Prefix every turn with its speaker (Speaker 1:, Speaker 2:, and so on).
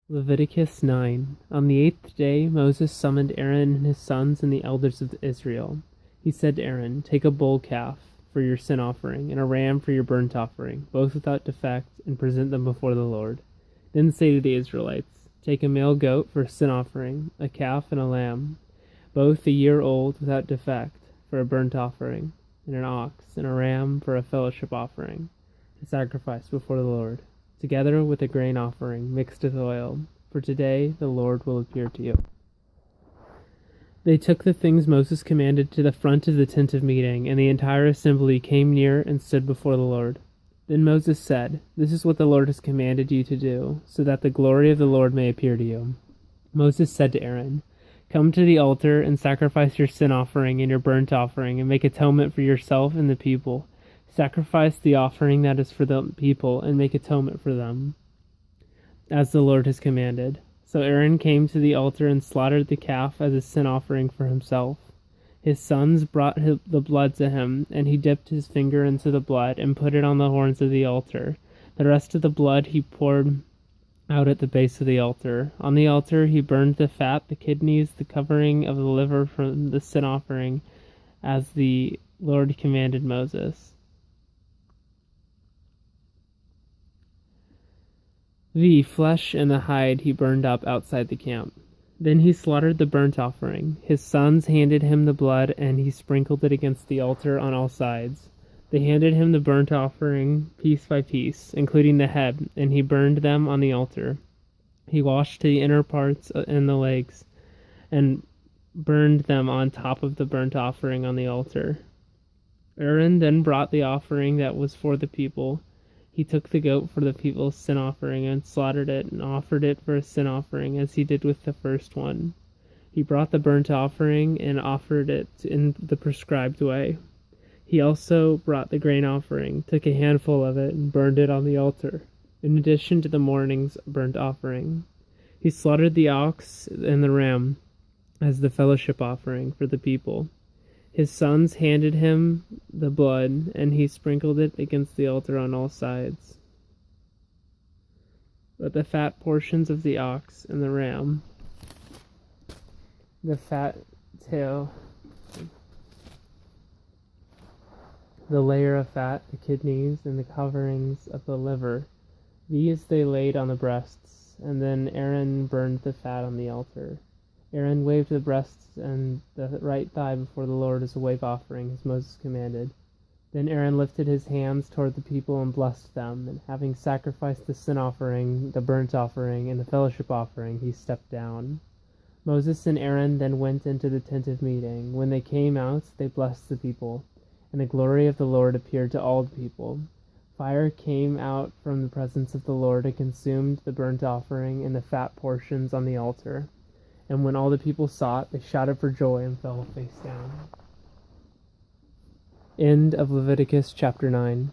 Speaker 1: Leviticus 9. On the 8th day Moses summoned Aaron and his sons and the elders of Israel. He said to Aaron, "Take a bull calf for your sin offering, and a ram for your burnt offering, both without defect, and present them before the Lord. Then say to the Israelites, take a male goat for a sin offering, a calf and a lamb, both a year old without defect, for a burnt offering, and an ox and a ram for a fellowship offering, to sacrifice before the Lord, together with a grain offering mixed with oil, for today the Lord will appear to you." They took the things Moses commanded to the front of the tent of meeting, and the entire assembly came near and stood before the Lord. Then Moses said, "This is what the Lord has commanded you to do, so that the glory of the Lord may appear to you." Moses said to Aaron, "Come to the altar and sacrifice your sin offering and your burnt offering, and make atonement for yourself and the people. Sacrifice the offering that is for the people, and make atonement for them, as the Lord has commanded." So Aaron came to the altar and slaughtered the calf as a sin offering for himself. His sons brought the blood to him, and he dipped his finger into the blood and put it on the horns of the altar. The rest of the blood he poured out at the base of the altar. On the altar he burned the fat, the kidneys, the covering of the liver from the sin offering, as the Lord commanded Moses. The flesh and the hide he burned up outside the camp. Then he slaughtered the burnt offering. His sons handed him the blood, and he sprinkled it against the altar on all sides. They handed him the burnt offering piece by piece, including the head, and he burned them on the altar. He washed the inner parts and the legs, and burned them on top of the burnt offering on the altar. Aaron then brought the offering that was for the people. He took the goat for the people's sin offering and slaughtered it and offered it for a sin offering, as he did with the first one. He brought the burnt offering and offered it in the prescribed way. He also brought the grain offering, took a handful of it, and burned it on the altar, in addition to the morning's burnt offering. He slaughtered the ox and the ram as the fellowship offering for the people. His sons handed him the blood, and he sprinkled it against the altar on all sides. But the fat portions of the ox and the ram, the fat tail, the layer of fat, the kidneys, and the coverings of the liver, these they laid on the breasts, and then Aaron burned the fat on the altar. Aaron waved the breasts and the right thigh before the Lord as a wave offering, as Moses commanded. Then Aaron lifted his hands toward the people and blessed them, and having sacrificed the sin offering, the burnt offering, and the fellowship offering, he stepped down. Moses and Aaron then went into the tent of meeting. When they came out, they blessed the people, and the glory of the Lord appeared to all the people. Fire came out from the presence of the Lord and consumed the burnt offering and the fat portions on the altar. And when all the people saw it, they shouted for joy and fell face down. End of Leviticus chapter 9.